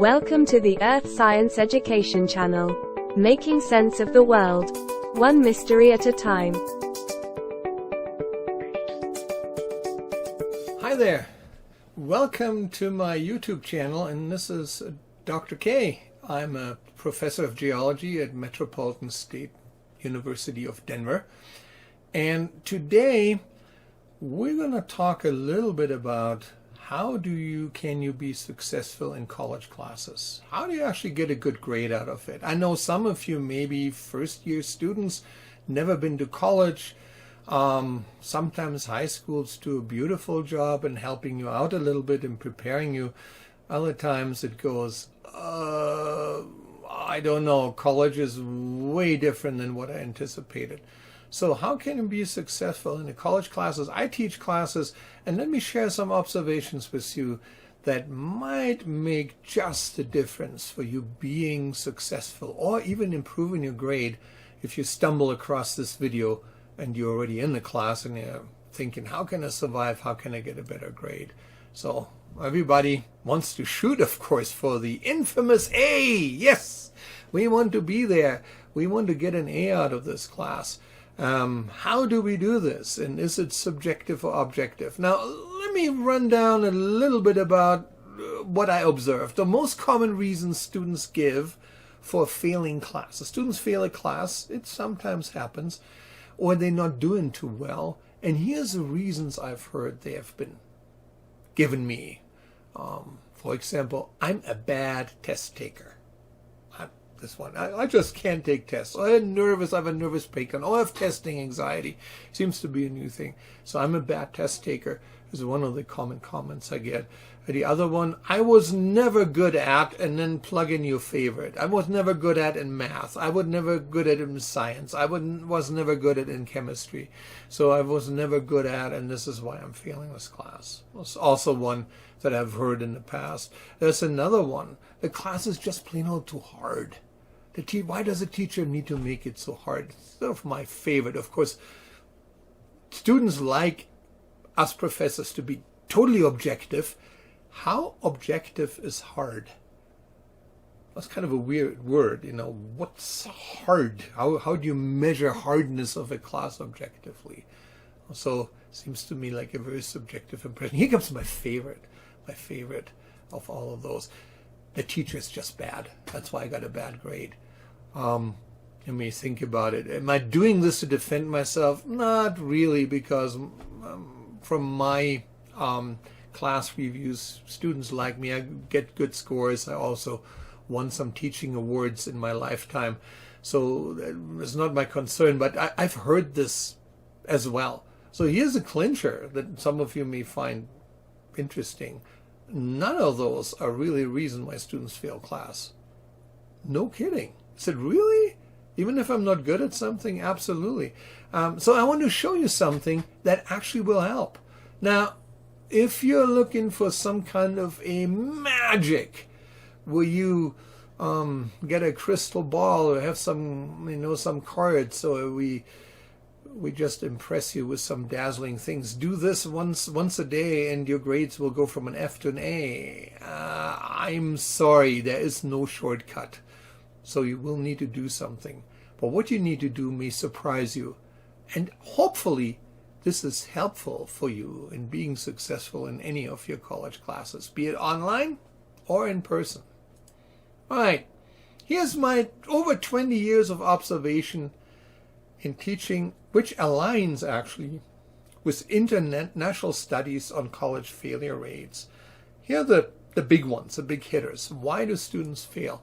Welcome to the Earth Science Education Channel, making sense of the world, one mystery at a time. Hi there, welcome to my YouTube channel, and this is Dr. K. I'm a professor of geology at Metropolitan State University of Denver, and today we're going to talk a little bit about how can you be successful in college classes? How do you actually get a good grade out of it? I know some of you may be first-year students, never been to college. Sometimes high schools do a beautiful job in helping you out a little bit and preparing you. Other times it goes, I don't know, college is way different than what I anticipated. So how can you be successful in the college classes? I teach classes, and let me share some observations with you that might make just a difference for you being successful or even improving your grade if you stumble across this video and you're already in the class and you're thinking, how can I survive? How can I get a better grade? So everybody wants to shoot, of course, for the infamous A. Yes, we want to be there. We want to get an A out of this class. How do we do this? And is it subjective or objective? Now, let me run down a little bit about what I observed. The most common reasons students give for failing classes. Students fail a class, it sometimes happens, or they're not doing too well. And here's the reasons I've heard they have been given me. For example, I'm a bad test taker. This one. I just can't take tests. I have a nervous breakdown. I have testing anxiety. Seems to be a new thing. So I'm a bad test taker is one of the common comments I get. The other one, I was never good at, and then plug in your favorite. I was never good at in math. I was never good at in science. I was never good at in chemistry. So I was never good at, and this is why I'm failing this class. It's also one that I've heard in the past. There's another one. The class is just plain old too hard. Why does a teacher need to make it so hard? It's sort of my favorite. Of course, students like us professors to be totally objective. How objective is hard? That's kind of a weird word, you know. What's hard? How do you measure hardness of a class objectively? So seems to me like a very subjective impression. Here comes my favorite of all of those. The teacher is just bad. That's why I got a bad grade. Let me think about it. Am I doing this to defend myself? Not really, because from my class reviews, students like me. I get good scores. I also won some teaching awards in my lifetime. So it's not my concern, but I've heard this as well. So here's a clincher that some of you may find interesting. None of those are really a reason why students fail class. No kidding. I said, really? Even if I'm not good at something? Absolutely. So I want to show you something that actually will help. Now, if you're looking for some kind of a magic where you get a crystal ball or have some cards, or we just impress you with some dazzling things. Do this once a day and your grades will go from an F to an A. I'm sorry, there is no shortcut. So you will need to do something. But what you need to do may surprise you. And hopefully this is helpful for you in being successful in any of your college classes, be it online or in person. All right, here's my over 20 years of observation in teaching, which aligns actually with international studies on college failure rates. Here are the big ones, the big hitters. Why do students fail?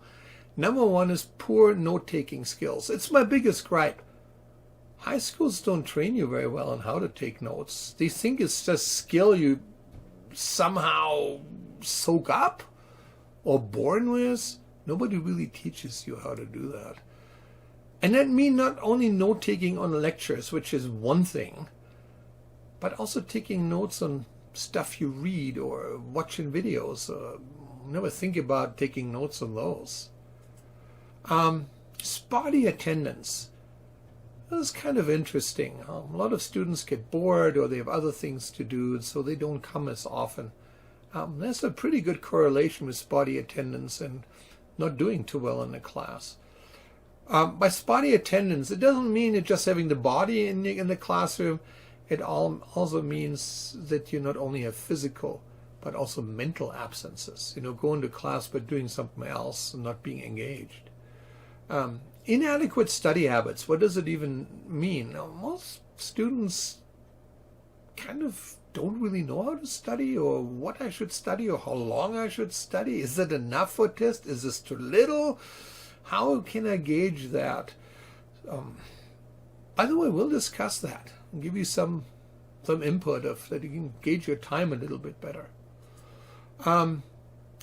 Number one is poor note-taking skills. It's my biggest gripe. High schools don't train you very well on how to take notes. They think it's just skill you somehow soak up or born with. Nobody really teaches you how to do that. And that means not only note-taking on lectures, which is one thing, but also taking notes on stuff you read or watching videos. Never think about taking notes on those. Spotty attendance. This is kind of interesting. A lot of students get bored or they have other things to do, and so they don't come as often. There's a pretty good correlation with spotty attendance and not doing too well in the class. By spotty attendance, it doesn't mean you're just having the body in the classroom. It also means that you not only have physical, but also mental absences. Going to class but doing something else and not being engaged. Inadequate study habits. What does it even mean? Now, most students kind of don't really know how to study, or what I should study, or how long I should study. Is it enough for a test? Is this too little? How can I gauge that? By the way, we'll discuss that and give you some input of that you can gauge your time a little bit better. And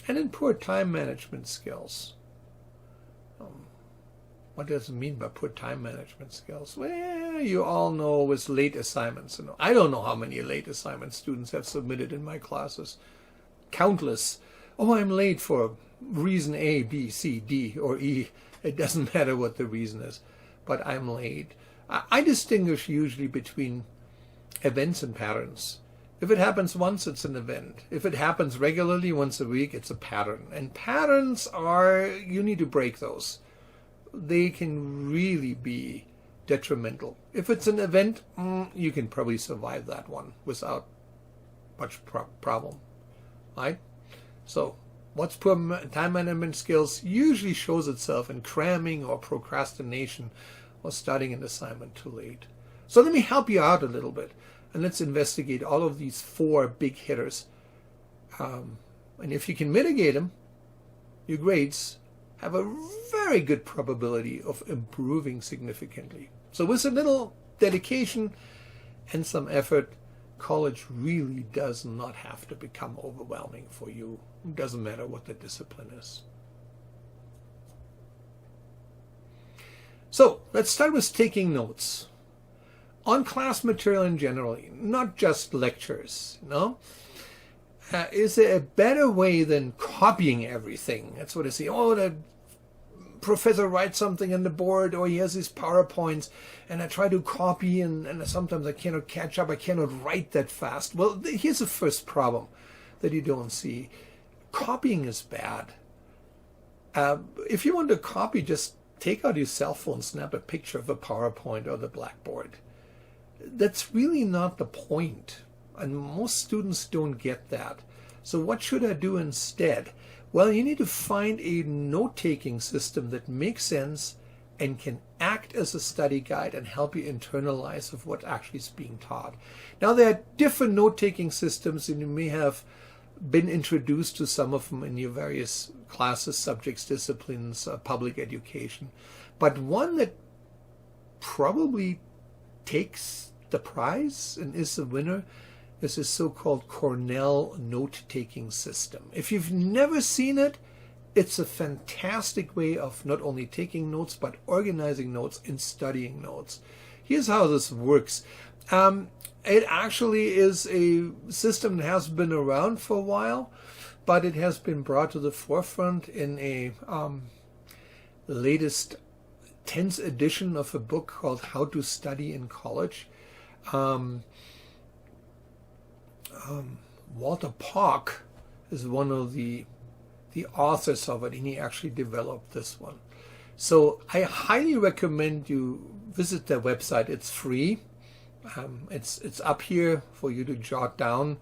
then poor time management skills. What does it mean by poor time management skills? Well, you all know with late assignments. I don't know how many late assignments students have submitted in my classes. Countless. Oh, I'm late for reason A, B, C, D, or E. It doesn't matter what the reason is, but I'm late. I distinguish usually between events and patterns. If it happens once, it's an event. If it happens regularly once a week, it's a pattern. And patterns you need to break those. They can really be detrimental. If it's an event, you can probably survive that one without much problem, right? So, what's poor time management skills usually shows itself in cramming or procrastination or starting an assignment too late. So let me help you out a little bit, and let's investigate all of these 4 big hitters. And if you can mitigate them, your grades have a very good probability of improving significantly. So with a little dedication and some effort, college really does not have to become overwhelming for you. It doesn't matter what the discipline is. So let's start with taking notes on class material in general, not just lectures. Is there a better way than copying everything? That's what I see. Oh, the professor writes something on the board, or he has his PowerPoints, and I try to copy, and sometimes I cannot catch up. I cannot write that fast. Well, here's the first problem that you don't see. Copying is bad. If you want to copy, just take out your cell phone, snap a picture of the PowerPoint or the blackboard. That's really not the point. And most students don't get that. So what should I do instead? Well, you need to find a note-taking system that makes sense and can act as a study guide and help you internalize of what actually is being taught. Now, there are different note-taking systems, and you may have been introduced to some of them in your various classes, subjects, disciplines, public education. But one that probably takes the prize and is the winner is a so-called Cornell note-taking system. If you've never seen it, it's a fantastic way of not only taking notes, but organizing notes and studying notes. Here's how this works. It actually is a system that has been around for a while, but it has been brought to the forefront in a latest 10th edition of a book called How to Study in College. Walter Park is one of the authors of it, and he actually developed this one. So I highly recommend you visit their website. It's free. It's up here for you to jot down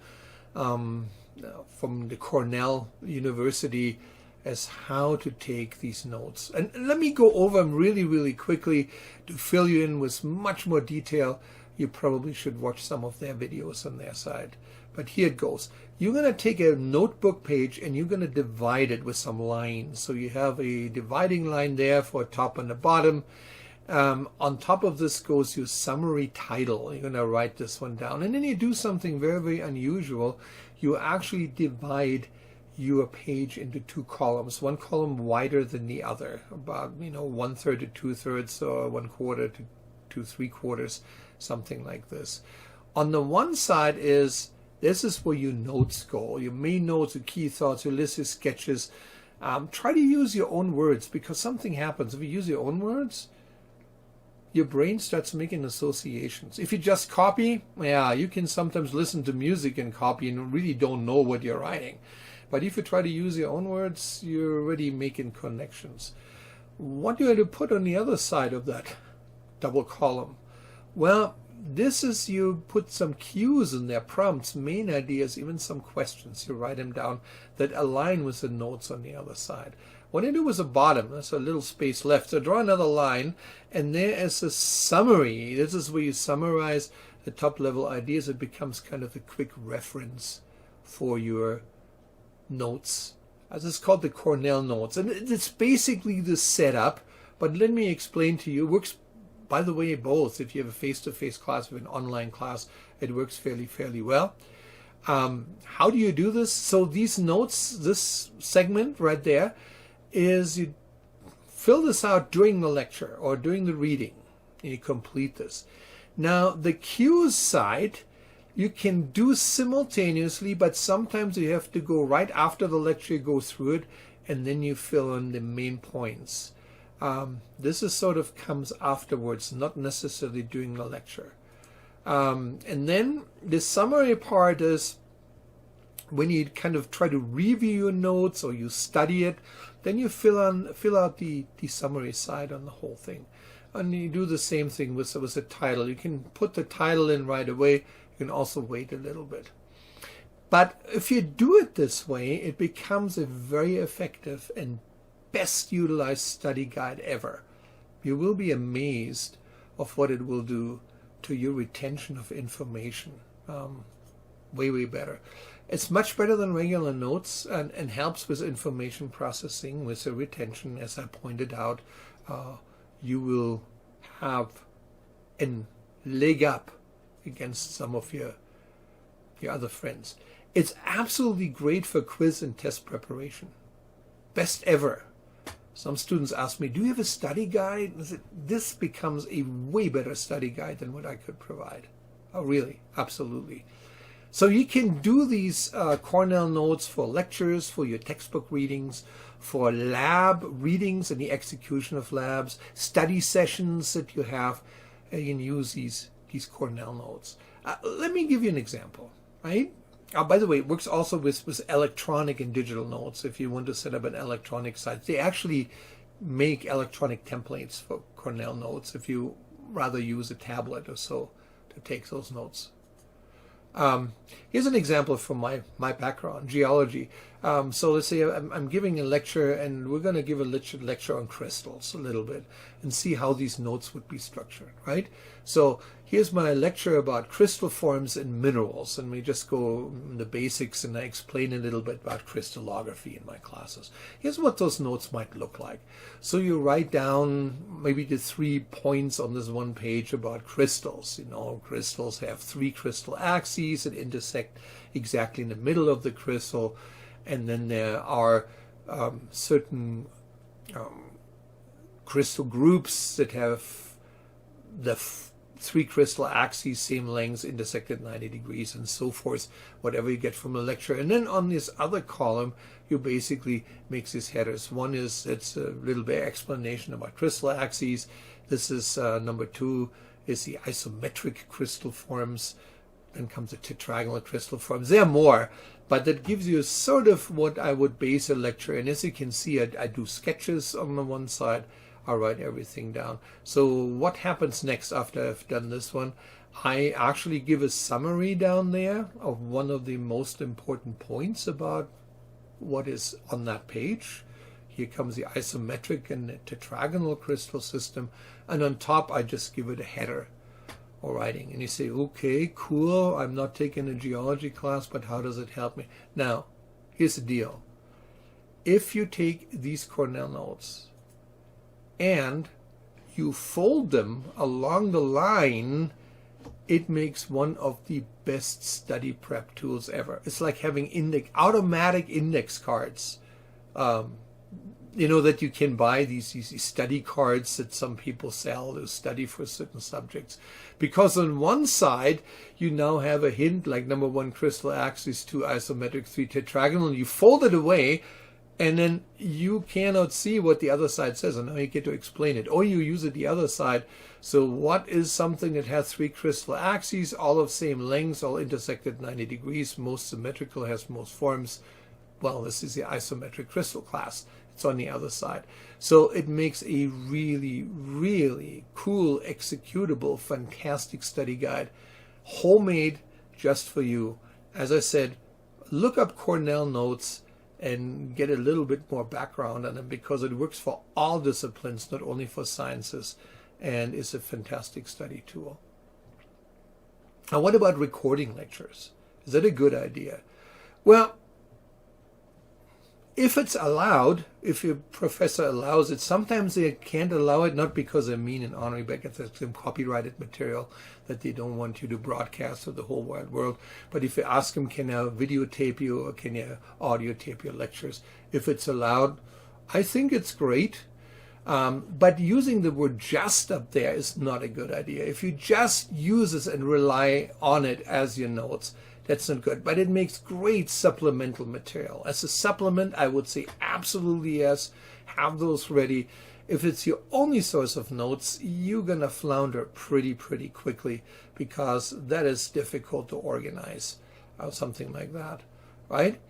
from the Cornell University as how to take these notes. And let me go over them really, really quickly to fill you in with much more detail. You probably should watch some of their videos on their side. But here it goes. You're going to take a notebook page and you're going to divide it with some lines. So you have a dividing line there for top and the bottom. On top of this goes your summary title. You're going to write this one down. And then you do something very, very unusual. You actually divide your page into 2 columns. One column wider than the other. About, 1/3 to 2/3 or 1/4 to 3/4. Something like this. On the one side this is where your notes go. Your main notes, your key thoughts, your list, your sketches. Try to use your own words, because something happens. If you use your own words, your brain starts making associations. If you just copy, yeah, you can sometimes listen to music and copy and really don't know what you're writing. But if you try to use your own words, you're already making connections. What do you have to put on the other side of that double column? Well, this is, you put some cues in there, prompts, main ideas, even some questions. You write them down that align with the notes on the other side. What I do with the bottom, there's a little space left. So draw another line, and there is a summary. This is where you summarize the top level ideas. It becomes kind of a quick reference for your notes. This is called the Cornell notes. And it's basically the setup, but let me explain to you. It works, by the way, both. If you have a face-to-face class or an online class, it works fairly well. How do you do this? So these notes, this segment right there, is you fill this out during the lecture or during the reading, and you complete this. Now, the cues side, you can do simultaneously, but sometimes you have to go right after the lecture, you go through it, and then you fill in the main points. This is sort of comes afterwards, not necessarily during the lecture. And then the summary part is when you kind of try to review your notes or you study it, then you fill out the summary side on the whole thing. And you do the same thing with the title. You can put the title in right away. You can also wait a little bit. But if you do it this way, it becomes a very effective and best utilized study guide ever. You will be amazed of what it will do to your retention of information. Way better. It's much better than regular notes and helps with information processing, with the retention. As I pointed out, you will have a leg up against some of your other friends. It's absolutely great for quiz and test preparation. Best ever. Some students ask me, do you have a study guide? This becomes a way better study guide than what I could provide. Oh, really? Absolutely. So you can do these Cornell notes for lectures, for your textbook readings, for lab readings and the execution of labs, study sessions that you have. You can use these Cornell notes. Let me give you an example, right? By the way, it works also with electronic and digital notes. If you want to set up an electronic site, they actually make electronic templates for Cornell notes if you rather use a tablet or so to take those notes. Here's an example from my background, geology. So let's say I'm giving a lecture, and we're going to give a lecture on crystals a little bit and see how these notes would be structured, right? So here's my lecture about crystal forms and minerals, and we just go the basics, and I explain a little bit about crystallography in my classes. Here's what those notes might look like. So you write down maybe the 3 points on this one page about crystals. You know, crystals have 3 crystal axes that intersect exactly in the middle of the crystal, and then there are certain crystal groups that have the 3 crystal axes, same lengths, intersected 90 degrees, and so forth, whatever you get from a lecture. And then on this other column, you basically make these headers. One is, it's a little bit explanation about crystal axes. This is number 2 is the isometric crystal forms. Then comes the tetragonal crystal forms. There are more, but that gives you sort of what I would base a lecture. And as you can see, I do sketches on the one side. I write everything down. So what happens next after I've done this one? I actually give a summary down there of one of the most important points about what is on that page. Here comes the isometric and the tetragonal crystal system. And on top, I just give it a header or writing. And you say, okay, cool. I'm not taking a geology class, but how does it help me? Now, here's the deal. If you take these Cornell notes and you fold them along the line, it makes one of the best study prep tools ever. It's like having automatic index cards. You know, that you can buy these study cards that some people sell to study for certain subjects. Because on one side, you now have a hint like number 1 crystal axis, 2 isometric, 3 tetragonal. You fold it away, And then you cannot see what the other side says, and now you get to explain it. Or you use it the other side. So what is something that has 3 crystal axes, all of same lengths, all intersected 90 degrees, most symmetrical, has most forms? Well, this is the isometric crystal class. It's on the other side. So it makes a really, really cool, executable, fantastic study guide. Homemade just for you. As I said, look up Cornell notes and get a little bit more background on them, because it works for all disciplines, not only for sciences, and is a fantastic study tool. Now, what about recording lectures? Is that a good idea? Well, if it's allowed, if your professor allows it, sometimes they can't allow it, not because they're mean and honoring, but it's some copyrighted material that they don't want you to broadcast to the whole wide world. But if you ask them, can I videotape you or can you audio tape your lectures? If it's allowed, I think it's great. But using the word just up there is not a good idea. If you just use this and rely on it as your notes, that's not good. But it makes great supplemental material. As a supplement, I would say absolutely yes. Have those ready. If it's your only source of notes, you're going to flounder pretty quickly, because that is difficult to organize, something like that, right?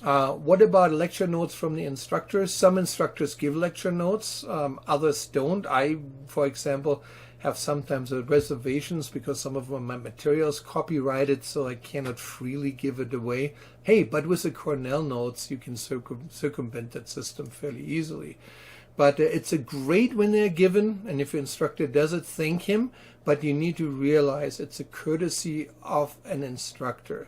What about lecture notes from the instructors? Some instructors give lecture notes, others don't. I, for example, have sometimes reservations because some of my material is copyrighted, so I cannot freely give it away. Hey, but with the Cornell notes, you can circumvent that system fairly easily. But it's a great when they're given, and if your instructor does it, thank him. But you need to realize it's a courtesy of an instructor.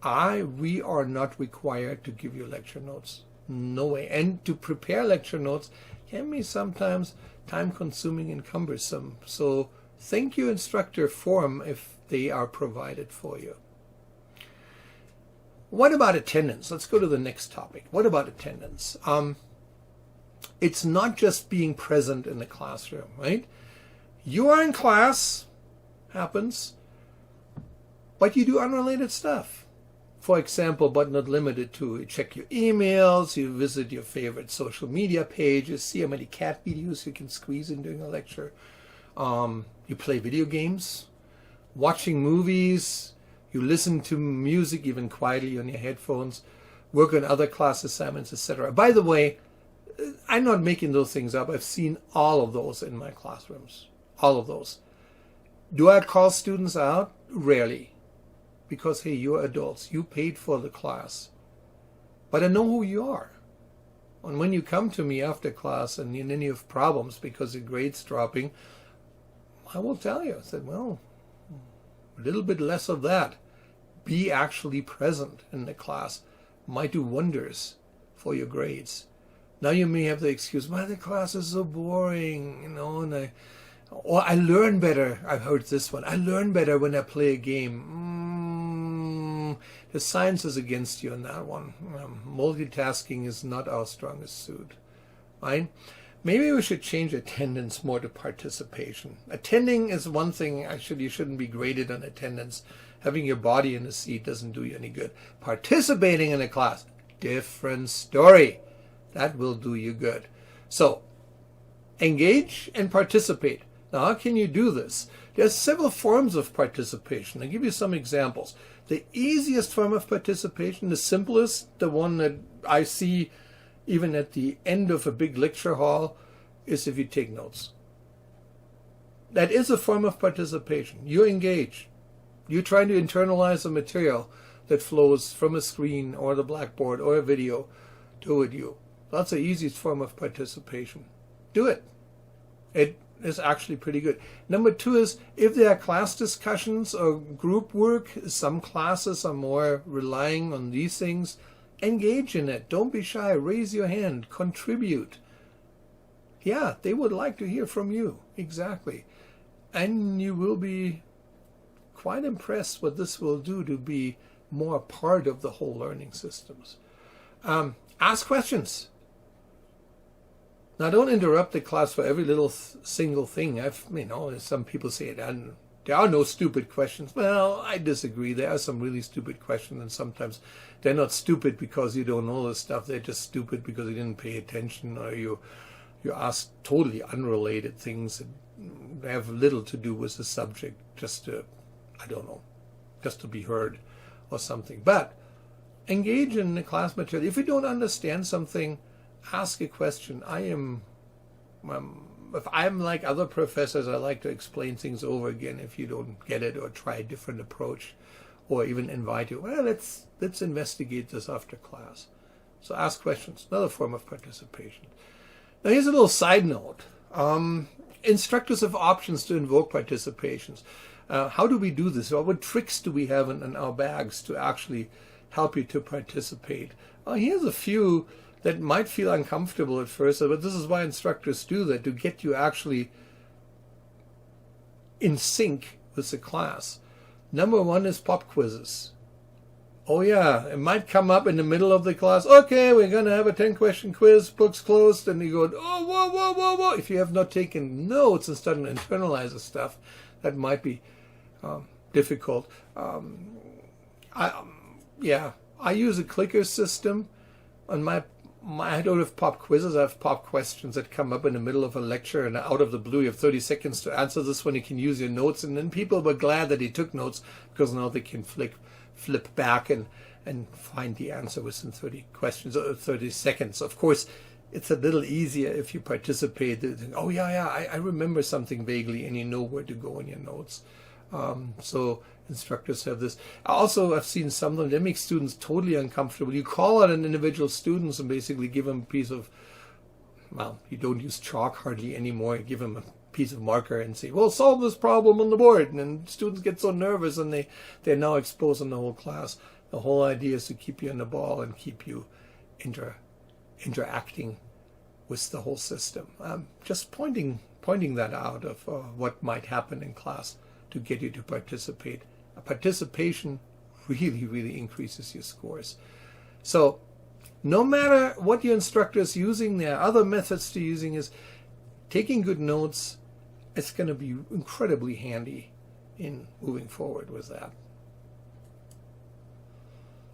We are not required to give you lecture notes. No way. And to prepare lecture notes can be sometimes time-consuming and cumbersome. So thank your instructor for them if they are provided for you. What about attendance? Let's go to the next topic. What about attendance? It's not just being present in the classroom, right? You are in class, happens, but you do unrelated stuff. For example, but not limited to, you check your emails, you visit your favorite social media pages, see how many cat videos you can squeeze in during a lecture. You play video games, watching movies, you listen to music even quietly on your headphones, work on other class assignments, etc. By the way, I'm not making those things up. I've seen all of those in my classrooms. All of those. Do I call students out? Rarely. Because, hey, you're adults. You paid for the class. But I know who you are. And when you come to me after class and then you have problems because your grade's dropping, I will tell you. I said, well, a little bit less of that. Be actually present in the class. Might do wonders for your grades. Now you may have the excuse, well, the class is so boring, and I learn better. I've heard this one. I learn better when I play a game. The science is against you on that one. Multitasking is not our strongest suit, right? Maybe we should change attendance more to participation. Attending is one thing. Actually, you shouldn't be graded on attendance. Having your body in a seat doesn't do you any good. Participating in a class, different story. That will do you good. So, engage and participate. Now, how can you do this? There's several forms of participation. I'll give you some examples. The easiest form of participation, the simplest, the one that I see even at the end of a big lecture hall, is if you take notes. That is a form of participation. You engage. You're trying to internalize the material that flows from a screen or the blackboard or a video toward you. That's the easiest form of participation. Do it. It is actually pretty good. Number 2 is if there are class discussions or group work, some classes are more relying on these things, engage in it. Don't be shy. Raise your hand. Contribute. Yeah, they would like to hear from you. Exactly. And you will be quite impressed what this will do to be more part of the whole learning systems. Ask questions. Now, don't interrupt the class for every little single thing. Some people say it, and There are no stupid questions. Well, I disagree. There are some really stupid questions, and sometimes they're not stupid because you don't know this stuff. They're just stupid because you didn't pay attention, or you ask totally unrelated things that have little to do with the subject, just to, I don't know, just to be heard or something. But engage in the class material. If you don't understand something, ask a question. If I'm like other professors, I like to explain things over again if you don't get it, or try a different approach, or even invite you, well, let's investigate this after class. So ask questions, another form of participation. Now here's a little side note. Instructors have options to invoke participations. How do we do this? What tricks do we have in our bags to actually help you to participate? Here's a few that might feel uncomfortable at first, but this is why instructors do that, to get you actually in sync with the class. Number one is pop quizzes. Oh yeah, it might come up in the middle of the class. Okay, we're going to have a 10-question quiz, books closed, and you go, oh, whoa, whoa, whoa, whoa. If you have not taken notes and started to internalize the stuff, that might be difficult. I use a clicker system on I don't have pop quizzes. I have pop questions that come up in the middle of a lecture, and out of the blue you have 30 seconds to answer this one. You can use your notes, and then people were glad that he took notes, because now they can flip back and find the answer within 30 questions or 30 seconds. Of course, it's a little easier if you participate. Oh yeah, I remember something vaguely, and you know where to go in your notes. So instructors have this. Also, I've seen some of them, they make students totally uncomfortable. You call out an individual student and basically give them a piece of, well, you don't use chalk hardly anymore. You give them a piece of marker and say, well, solve this problem on the board. And then students get so nervous, and they're now exposing the whole class. The whole idea is to keep you on the ball and keep you interacting with the whole system. Just pointing that out of what might happen in class to get you to participate. Participation really, really increases your scores. So no matter what your instructor is using, there are other methods to using is taking good notes. It's going to be incredibly handy in moving forward with that.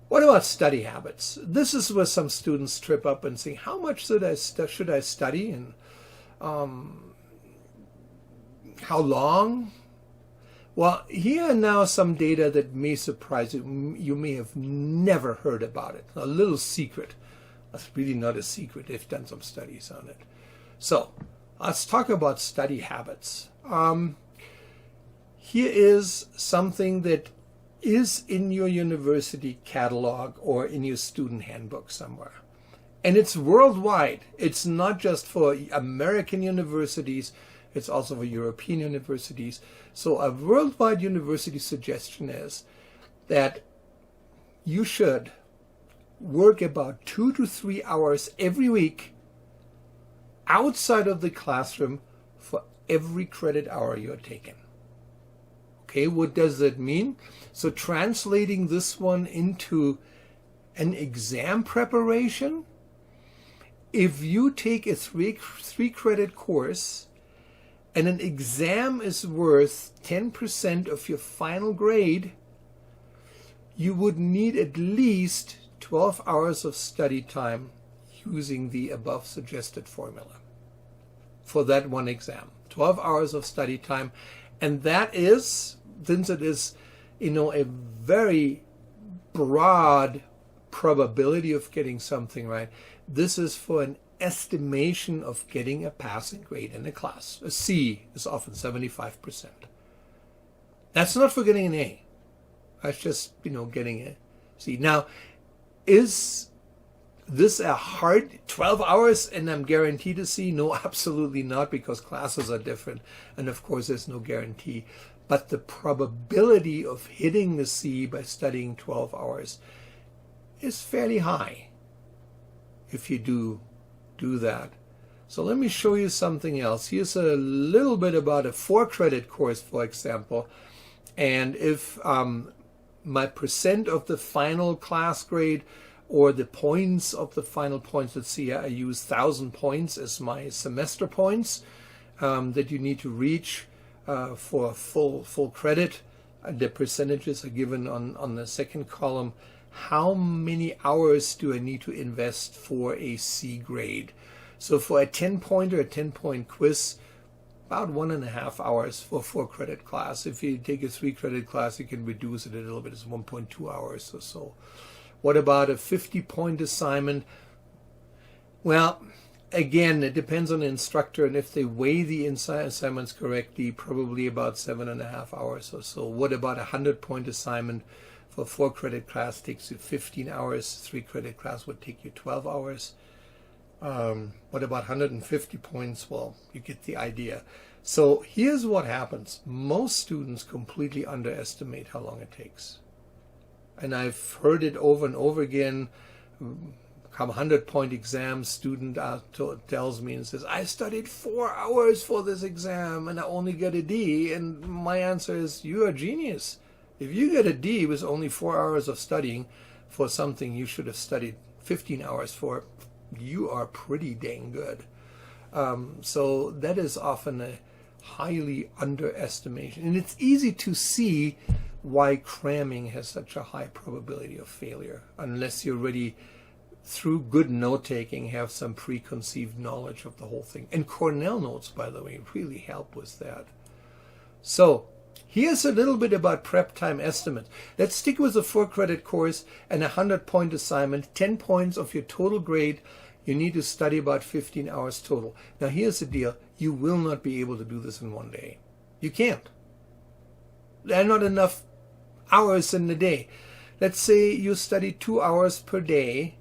What about study habits? This is where some students trip up and say, how much should I study, and how long? Well, here are now some data that may surprise you. You may have never heard about it. A little secret. That's really not a secret. They've done some studies on it. So let's talk about study habits. Here is something that is in your university catalog or in your student handbook somewhere. And it's worldwide. It's not just for American universities. It's also for European universities. So a worldwide university suggestion is that you should work about 2 to 3 hours every week outside of the classroom for every credit hour you're taking. Okay, what does that mean? So translating this one into an exam preparation, if you take a three credit course and an exam is worth 10% of your final grade, you would need at least 12 hours of study time using the above suggested formula for that one exam. 12 hours of study time. And that is, since it is, a very broad probability of getting something right, this is for an estimation of getting a passing grade in a class. A C is often 75%. That's not for getting an A. That's just, getting a C. Now, is this a hard 12 hours and I'm guaranteed a C? No, absolutely not, because classes are different. And of course, there's no guarantee. But the probability of hitting the C by studying 12 hours is fairly high if you do that. So let me show you something else. Here's a little bit about a 4-credit course, for example. And if my percent of the final class grade or the points of the final points, let's see, I use 1,000 points as my semester points that you need to reach for full credit. The percentages are given on the second column. How many hours do I need to invest for a C grade? So for a 10-pointer, a 10-point quiz, about 1.5 hours for a 4-credit class. If you take a 3-credit class, you can reduce it a little bit. It's 1.2 hours or so. What about a 50-point assignment? Well, again, it depends on the instructor, and if they weigh the assignments correctly, probably about 7.5 hours or so. What about a 100-point assignment for a 4-credit class? Takes you 15 hours. 3-credit class would take you 12 hours. What about 150 points? Well, you get the idea. So here's what happens. Most students completely underestimate how long it takes. And I've heard it over and over again. Come 100-point exam, student tells me and says, I studied 4 hours for this exam and I only get a D. And my answer is, you're a genius. If you get a D with only 4 hours of studying for something you should have studied 15 hours for, you are pretty dang good. So that is often a highly underestimation. And it's easy to see why cramming has such a high probability of failure, unless you're already, through good note-taking, have some preconceived knowledge of the whole thing. And Cornell notes, by the way, really help with that. So here's a little bit about prep time estimates. Let's stick with a 4-credit course and a 100-point assignment, 10 points of your total grade. You need to study about 15 hours total. Now here's the deal. You will not be able to do this in one day. You can't. There are not enough hours in the day. Let's say you study 2 hours per day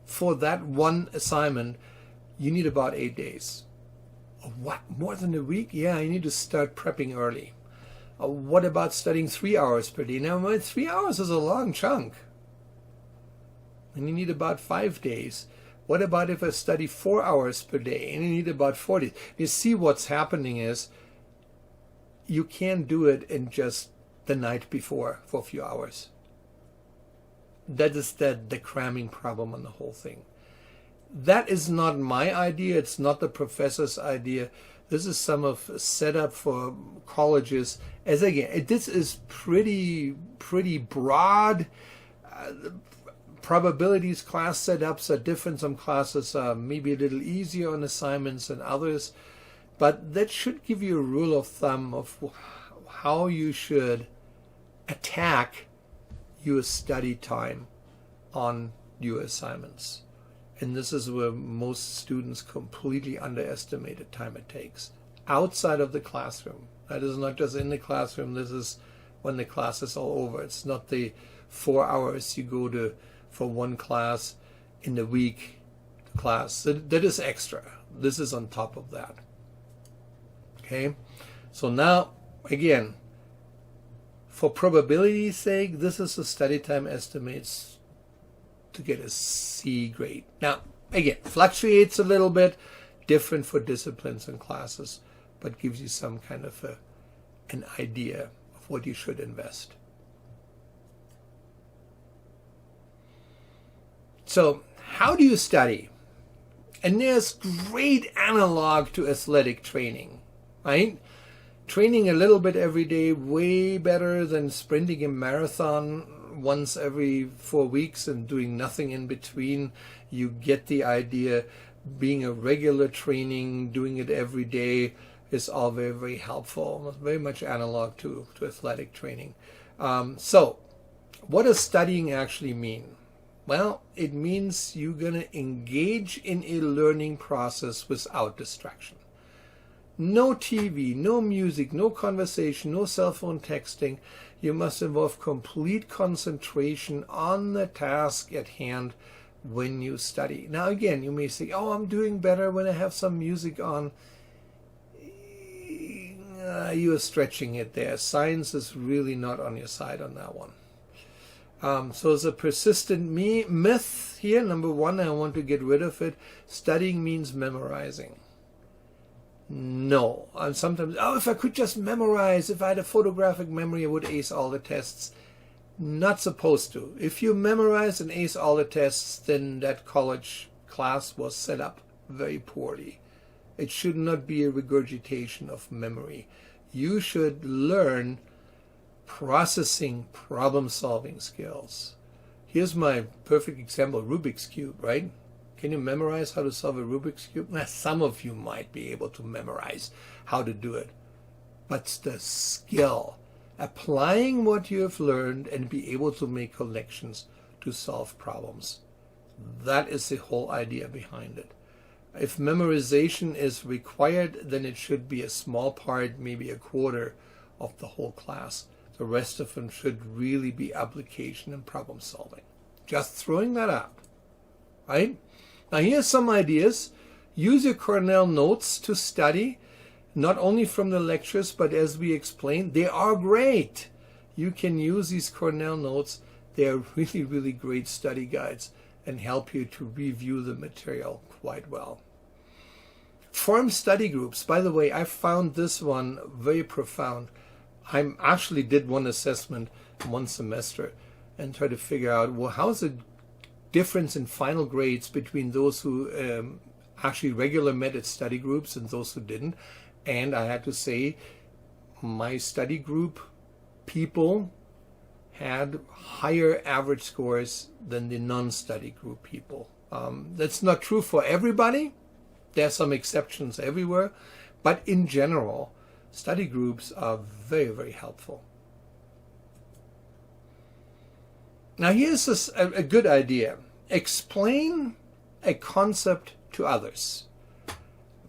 for that one assignment. You need about 8 days. What? More than a week? Yeah, you need to start prepping early. What about studying 3 hours per day? Now, 3 hours is a long chunk. And you need about 5 days. What about if I study 4 hours per day and you need about 4 days? You see what's happening is you can't do it in just the night before for a few hours. That is the cramming problem on the whole thing. That is not my idea. It's not the professor's idea. This is some of setup for colleges. As again, this is pretty broad. Probabilities class setups are different. Some classes are maybe a little easier on assignments than others. But that should give you a rule of thumb of how you should attack your study time on your assignments. And this is where most students completely underestimate the time it takes outside of the classroom. That is not just in the classroom. This is when the class is all over. It's not the 4 hours you go to for one class in the week class. That is extra. This is on top of that. Okay, so now again, for probability's sake, this is the study time estimates to get a C grade. Now again, fluctuates a little bit, different for disciplines and classes, but gives you some kind of an idea of what you should invest. So how do you study? And there's great analog to athletic training, right? Training a little bit every day, way better than sprinting a marathon once every 4 weeks and doing nothing in between. You get the idea. Being a regular training, doing it every day is all very, very helpful. Very much analog to athletic training. So what does studying actually mean? Well, it means you're going to engage in a learning process without distraction. No TV, no music, no conversation, no cell phone texting. You must involve complete concentration on the task at hand when you study. Now again, you may say, oh, I'm doing better when I have some music on. You are stretching it there. Science is really not on your side on that one. So it's a persistent myth here. Number one, I want to get rid of it. Studying means memorizing. No. And sometimes, oh, if I could just memorize, if I had a photographic memory, I would ace all the tests. Not supposed to. If you memorize and ace all the tests, then that college class was set up very poorly. It should not be a regurgitation of memory. you should learn processing, problem-solving skills. Here's my perfect example, Rubik's Cube, right? Can you memorize how to solve a Rubik's Cube? Now, some of you might be able to memorize how to do it. But it's the skill, applying what you have learned and be able to make connections to solve problems. That is the whole idea behind it. If memorization is required, then it should be a small part, maybe a quarter of the whole class. The rest of them should really be application and problem solving. Just throwing that out, right? Now here's some ideas. Use your Cornell notes to study, not only from the lectures, but as we explained, they are great. You can use these Cornell notes. They are really, really great study guides and help you to review the material quite well. Form study groups. By the way, I found this one very profound. I actually did one assessment one semester and tried to figure out, well, how's the difference in final grades between those who actually regularly met at study groups and those who didn't. And I had to say, my study group people had higher average scores than the non-study group people. That's not true for everybody. There are some exceptions everywhere. But in general, study groups are very, very helpful. Now here's a good idea. Explain a concept to others.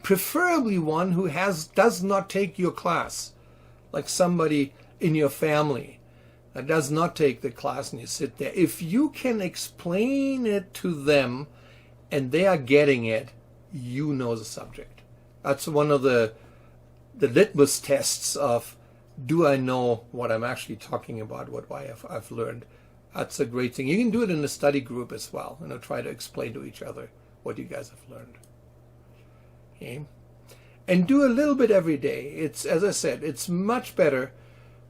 Preferably one who does not take your class, like somebody in your family that does not take the class and you sit there. If you can explain it to them and they are getting it, you know the subject. That's one of the litmus tests of, do I know what I'm actually talking about, what I've learned. That's a great thing. You can do it in a study group as well, try to explain to each other what you guys have learned. Okay? And do a little bit every day. It's, as I said, it's much better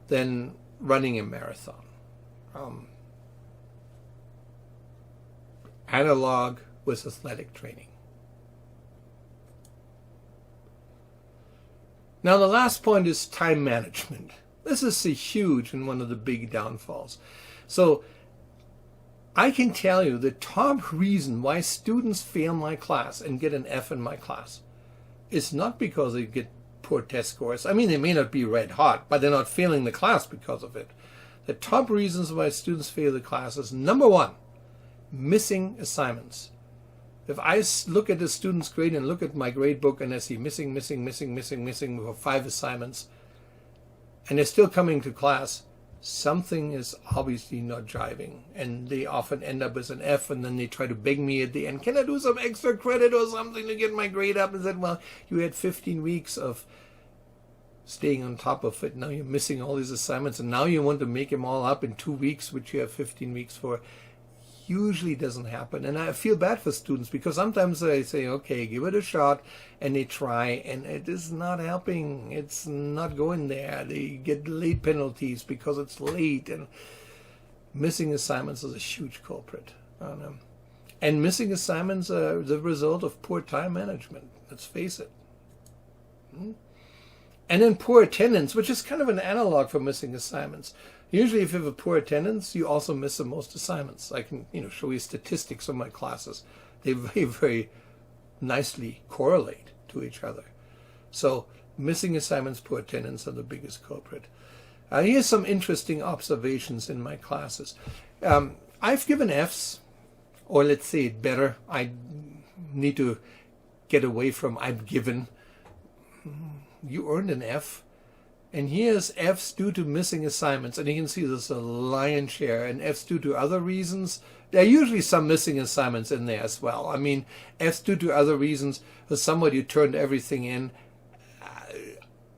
than running a marathon. Analog with athletic training. Now the last point is time management. This is a huge and one of the big downfalls. So I can tell you the top reason why students fail my class and get an F in my class is not because they get poor test scores. I mean, they may not be red hot, but they're not failing the class because of it. The top reasons why students fail the class is, number one, missing assignments. If I look at the student's grade and look at my grade book and I see missing for 5 assignments, and they're still coming to class, something is obviously not jiving. And they often end up as an F, and then they try to beg me at the end, can I do some extra credit or something to get my grade up? And said, well, you had 15 weeks of staying on top of it. Now you're missing all these assignments, and now you want to make them all up in 2 weeks, which you have 15 weeks for. Usually doesn't happen. And I feel bad for students because sometimes I say, okay, give it a shot, and they try, and it is not helping. It's not going there. They get late penalties because it's late, and missing assignments is a huge culprit. And missing assignments are the result of poor time management. Let's face it. And then poor attendance, which is kind of an analog for missing assignments. Usually if you have a poor attendance, you also miss the most assignments. I can show you statistics of my classes. They very, very nicely correlate to each other. So missing assignments, poor attendance are the biggest culprit. Here's some interesting observations in my classes. I've given Fs, or let's say it better. I need to get away from I've given. You earned an F. And here's F's due to missing assignments. And you can see there's a lion's share. And F's due to other reasons. There are usually some missing assignments in there as well. I mean, F's due to other reasons. For somebody who turned everything in,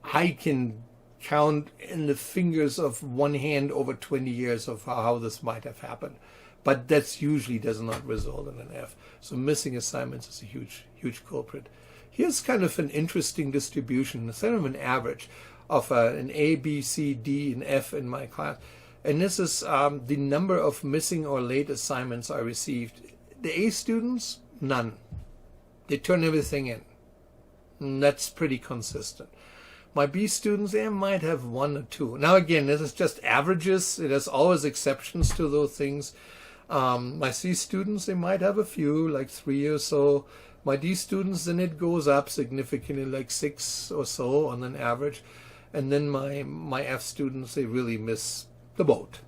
I can count in the fingers of one hand over 20 years of how this might have happened. But that usually does not result in an F. So missing assignments is a huge, huge culprit. Here's kind of an interesting distribution, instead of an average of an A, B, C, D, and F in my class. And this is the number of missing or late assignments I received. The A students, none. They turn everything in. And that's pretty consistent. My B students, they might have 1 or 2. Now again, this is just averages. There's always exceptions to those things. My C students, they might have a few, like 3 or so. My D students, then it goes up significantly, like 6 or so on an average. And then my F students, they really miss the boat,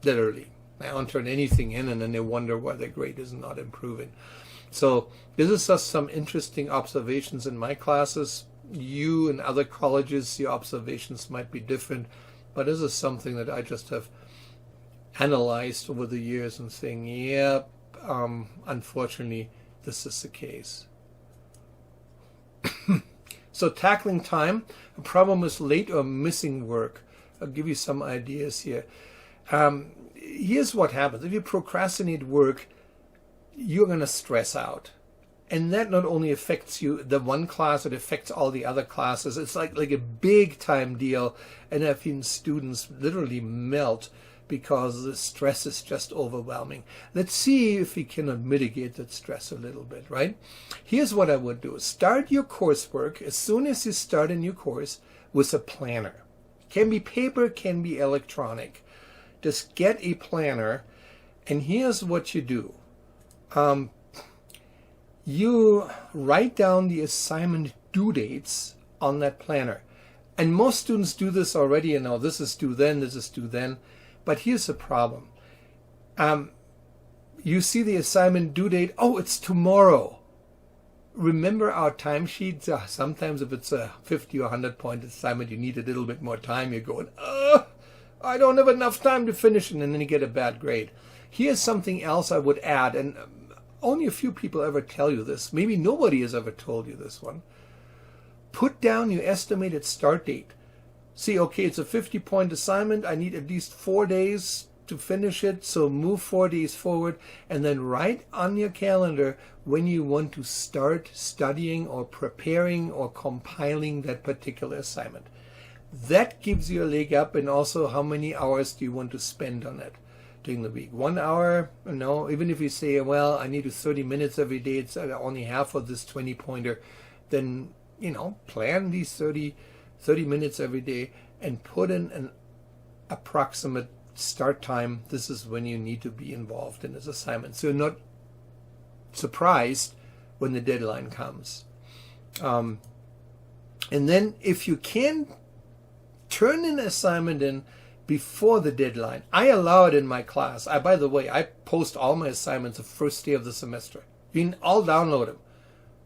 literally. They don't turn anything in, and then they wonder why their grade is not improving. So this is just some interesting observations in my classes. You and other colleges, your observations might be different, but this is something that I just have analyzed over the years and saying, yeah, unfortunately, this is the case. So tackling time, a problem is late or missing work. I'll give you some ideas here. Here's what happens. If you procrastinate work, you're going to stress out. And that not only affects you, the one class, it affects all the other classes. It's like a big time deal. And I've seen students literally melt because the stress is just overwhelming. Let's see if we cannot mitigate that stress a little bit, right? Here's what I would do. Start your coursework as soon as you start a new course with a planner. Can be paper, can be electronic. Just get a planner, and here's what you do. You write down the assignment due dates on that planner. And most students do this already, you know, this is due then, this is due then. But here's the problem. You see the assignment due date, oh, it's tomorrow. Remember our timesheets? Sometimes if it's a 50 or 100 point assignment, you need a little bit more time. You're going, I don't have enough time to finish it, and then you get a bad grade. Here's something else I would add, and only a few people ever tell you this. Maybe nobody has ever told you this one. Put down your estimated start date. See, okay, it's a 50-point assignment. I need at least 4 days to finish it, so move 4 days forward, and then write on your calendar when you want to start studying or preparing or compiling that particular assignment. That gives you a leg up, and also how many hours do you want to spend on it during the week. 1 hour, no, even if you say, well, I need 30 minutes every day, it's only half of this 20-pointer, then, you know, plan these 30 minutes every day and put in an approximate start time. This is when you need to be involved in this assignment, so you're not surprised when the deadline comes. And then if you can turn an assignment in before the deadline. I allow it in my class. By the way, I post all my assignments the first day of the semester. You can all download them.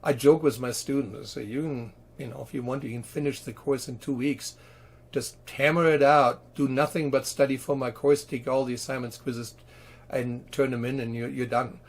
I joke with my students. I say, you can, if you want, you can finish the course in 2 weeks. Just hammer it out. Do nothing but study for my course. Take all the assignments, quizzes, and turn them in, and you're done.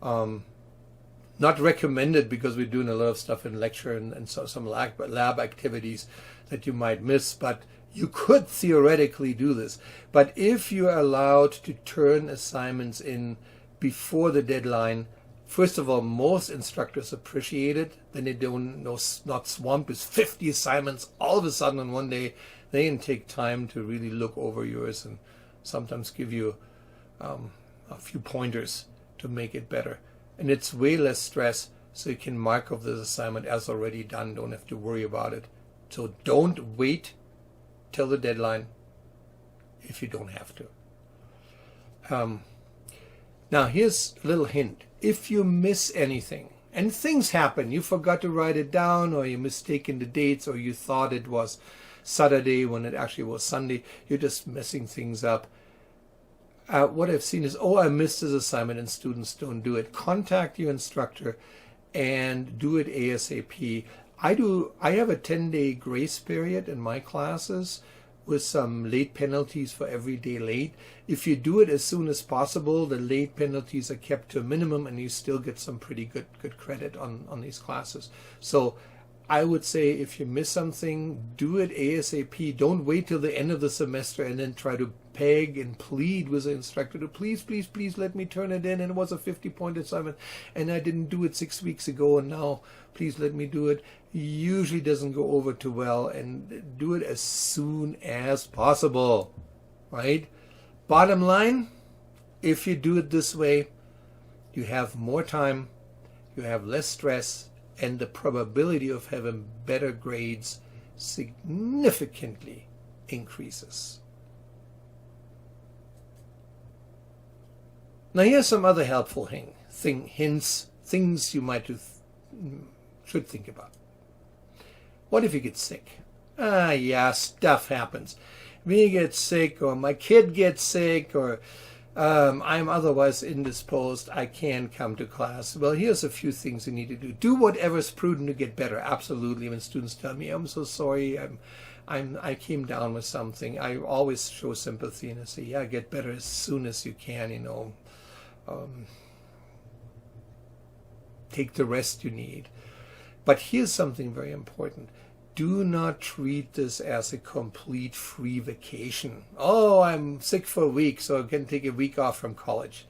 Not recommended because we're doing a lot of stuff in lecture and so some lab activities that you might miss, but you could theoretically do this. But if you're allowed to turn assignments in before the deadline, first of all, most instructors appreciate it. Then they don't not swamped with 50 assignments all of a sudden on one day. They can take time to really look over yours and sometimes give you a few pointers to make it better. And it's way less stress, so you can mark off this assignment as already done. Don't have to worry about it. So don't wait till the deadline if you don't have to. Now here's a little hint. If you miss anything, and things happen, you forgot to write it down, or you mistaken the dates, or you thought it was Saturday when it actually was Sunday, you're just messing things up. What I've seen is, I missed this assignment, and students don't do it. Contact your instructor and do it ASAP. I have a 10-day grace period in my classes with some late penalties for every day late. If you do it as soon as possible, the late penalties are kept to a minimum, and you still get some pretty good credit on these classes. So I would say if you miss something, do it ASAP. Don't wait till the end of the semester and then try to beg and plead with the instructor to please let me turn it in, and it was a 50-point assignment and I didn't do it 6 weeks ago, and now please let me do it. Usually doesn't go over too well, and do it as soon as possible, right? Bottom line, if you do it this way, you have more time, you have less stress, and the probability of having better grades significantly increases. Now here's some other helpful hints, things you might should think about. What if you get sick? Yeah, stuff happens. Me get sick, or my kid gets sick, or I'm otherwise indisposed, I can't come to class. Well, here's a few things you need to do. Do whatever's prudent to get better. Absolutely. When students tell me, I'm so sorry, I came down with something, I always show sympathy and I say, yeah, get better as soon as you can, take the rest you need. But here's something very important. Do not treat this as a complete free vacation. Oh, I'm sick for a week, so I can take a week off from college.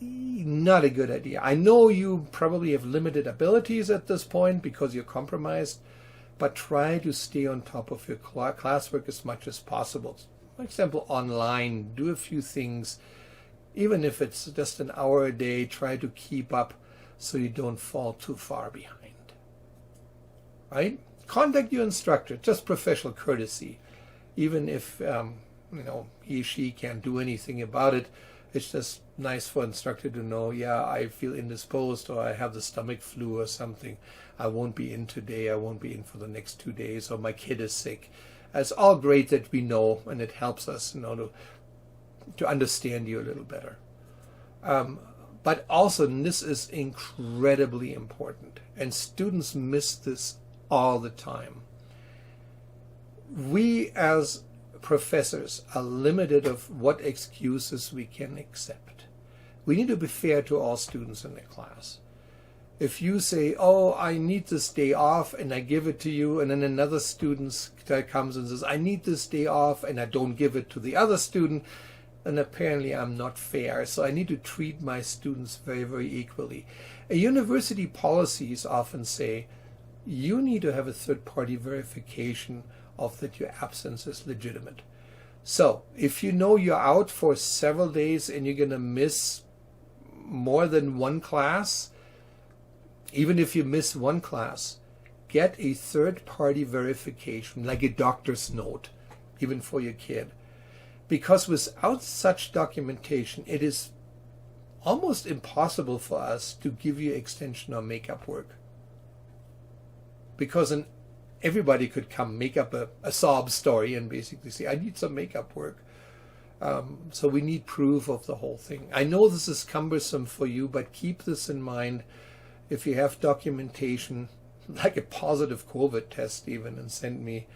Not a good idea. I know you probably have limited abilities at this point because you're compromised, but try to stay on top of your classwork as much as possible. For example, online, do a few things. Even if it's just an hour a day, try to keep up so you don't fall too far behind. Right? Contact your instructor, just professional courtesy. Even if he, she can't do anything about it, it's just nice for instructor to know, yeah, I feel indisposed, or I have the stomach flu or something. I won't be in today, I won't be in for the next 2 days, or my kid is sick. It's all great that we know, and it helps us to understand you a little better. But also, and this is incredibly important, and students miss this all the time. We as professors are limited of what excuses we can accept. We need to be fair to all students in the class. If you say, oh, I need this day off, and I give it to you, and then another student comes and says, I need this day off, and I don't give it to the other student, then apparently I'm not fair. So I need to treat my students very, very equally. A university policies often say, you need to have a third-party verification of that your absence is legitimate. So if you know you're out for several days and you're going to miss more than one class, even if you miss one class, get a third-party verification, like a doctor's note, even for your kid. Because without such documentation, it is almost impossible for us to give you extension or makeup work. Because everybody could come make up a sob story and basically say, I need some makeup work. So we need proof of the whole thing. I know this is cumbersome for you, but keep this in mind. If you have documentation, like a positive COVID test even, and send me,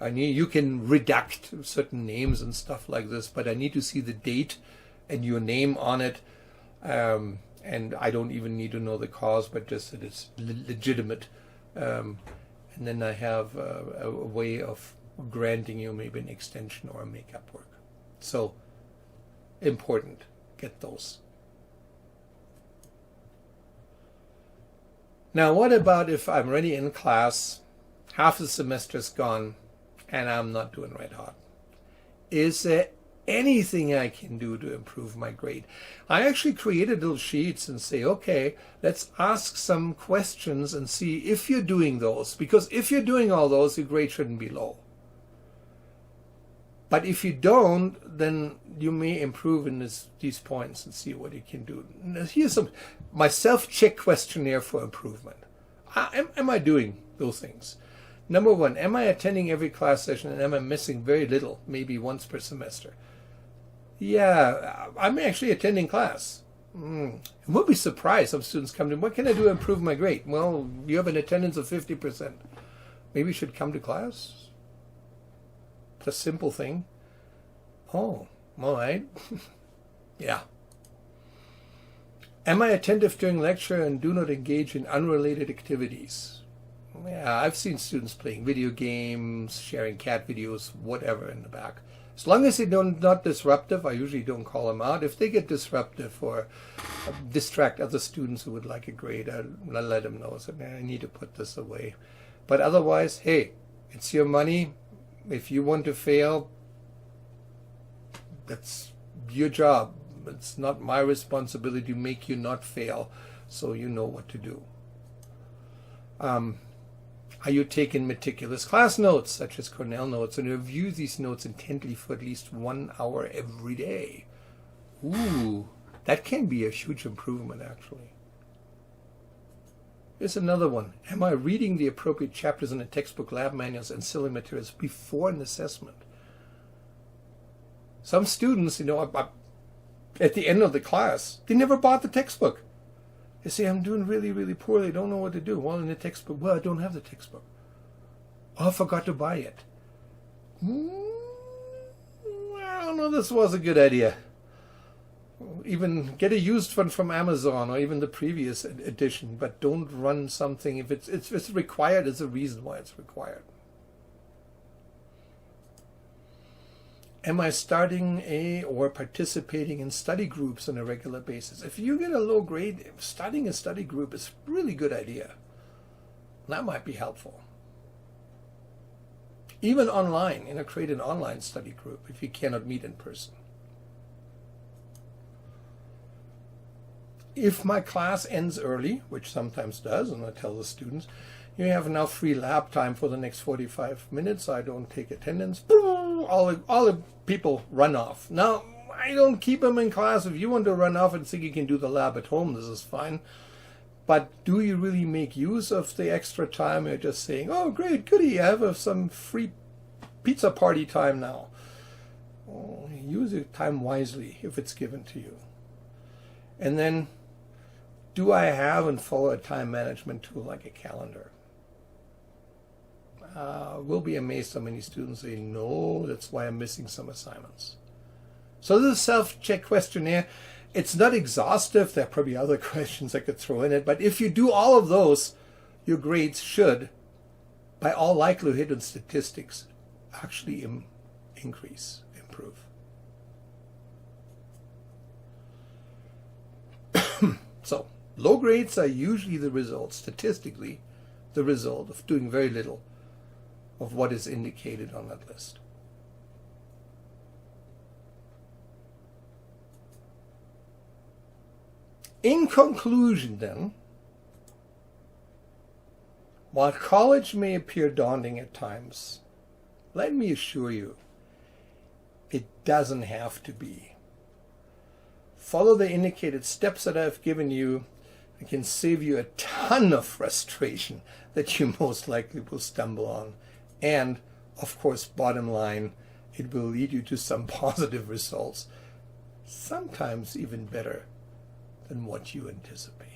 you can redact certain names and stuff like this, but I need to see the date and your name on it. And I don't even need to know the cause, but just that it's legitimate. And then I have a way of granting you maybe an extension or a makeup work. So important, get those. Now what about if I'm already in class, half the semester's gone, and I'm not doing right hot? Is there anything I can do to improve my grade? I actually created little sheets and say, okay, let's ask some questions and see if you're doing those. Because if you're doing all those, your grade shouldn't be low. But if you don't, then you may improve in these points and see what you can do. Now, here's my self-check questionnaire for improvement. Am I doing those things? Number one, am I attending every class session and am I missing very little, maybe once per semester? Yeah, I'm actually attending class. And we'll be surprised. Some students come to me, what can I do to improve my grade? Well, you have an attendance of 50%. Maybe you should come to class. It's a simple thing. Oh, all right. Yeah. Am I attentive during lecture and do not engage in unrelated activities? Yeah, I've seen students playing video games, sharing cat videos, whatever in the back. As long as they're not disruptive, I usually don't call them out. If they get disruptive or distract other students who would like a grade, I'll let them know. So, I need to put this away. But otherwise, hey, it's your money. If you want to fail, that's your job. It's not my responsibility to make you not fail, so you know what to do. Are you taking meticulous class notes, such as Cornell notes, and review these notes intently for at least 1 hour every day? Ooh, that can be a huge improvement, actually. Here's another one. Am I reading the appropriate chapters in the textbook, lab manuals, and silly materials before an assessment? Some students, at the end of the class, they never bought the textbook. They say, I'm doing really, really poorly. I don't know what to do. Well, in the textbook, well, I don't have the textbook. Oh, I forgot to buy it. I don't know, this was a good idea. Even get a used one from Amazon or even the previous edition, but don't run something. If it's required, there's a reason why it's required. Am I starting or participating in study groups on a regular basis? If you get a low grade, starting a study group is a really good idea. That might be helpful. Even online, create an online study group if you cannot meet in person. If my class ends early, which sometimes does, and I tell the students, you have now free lab time for the next 45 minutes. I don't take attendance. All the people run off. Now, I don't keep them in class. If you want to run off and think you can do the lab at home, this is fine. But do you really make use of the extra time? You're just saying, oh, great, goody, I have some free pizza party time now. Oh, use your time wisely if it's given to you. And then, do I have and follow a time management tool like a calendar? We'll be amazed how many students say, no, that's why I'm missing some assignments. So this is a self-check questionnaire. It's not exhaustive. There are probably other questions I could throw in it. But if you do all of those, your grades should, by all likelihood and statistics, actually improve. So, low grades are usually statistically, the result of doing very little of what is indicated on that list. In conclusion, then, while college may appear daunting at times, let me assure you, it doesn't have to be. Follow the indicated steps that I've given you. It can save you a ton of frustration that you most likely will stumble on. And, of course, bottom line, it will lead you to some positive results, sometimes even better than what you anticipate.